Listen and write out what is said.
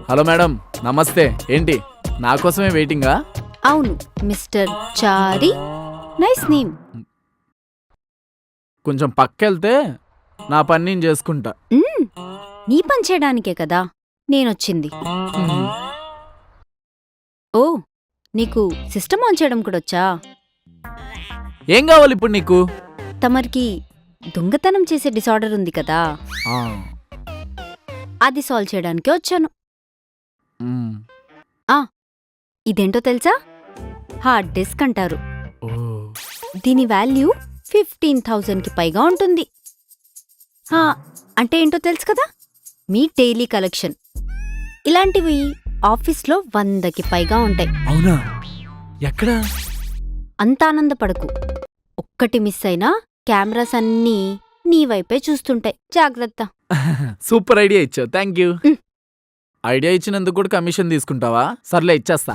Hello madam, నమస్తే. ఏంటి నా కోసమే వెయిటింగా? అవును, మిస్టర్ చారి. Nice name. కొంచెం పక్కెళ్తే నా పని నేను చేసుకుంటా. నీ పని చేయడానికే కదా నేనొచ్చింది. ఓ, నీకు సిస్టమ్ ఆన్ చేయడం కూడా వచ్చా? ఏం కావాలి ఇప్పుడు నీకు? తమరికి దొంగతనం చేసే డిసార్డర్ ఉంది కదా, ఆ, అది సాల్వ్ చేయడానికే వచ్చాను. మ్, ఇదేంటో తెలుసా? హార్డ్ డిస్క్ అంటారు. ఓ, దీని వాల్యూ 15,000కి పైగా ఉంటుంది. అంటే ఏంటో తెలుసు కదా, మీ డైలీ కలెక్షన్. ఇలాంటివి ఆఫీస్లో 100కి పైగా ఉంటాయి. అవునా? ఎక్కడ? అంత ఆనందపడకు. ఒక్కటి మిస్ అయినా కెమెరాస్ అన్నీ నీ వైపే చూస్తుంటాయి. జాగ్రత్త. సూపర్ ఐడియా ఇచ్చావు, థ్యాంక్ యూ. ఐడియా ఇచ్చినందుకు కూడా కమిషన్ తీసుకుంటావా? సర్లే, ఇచ్చేస్తా.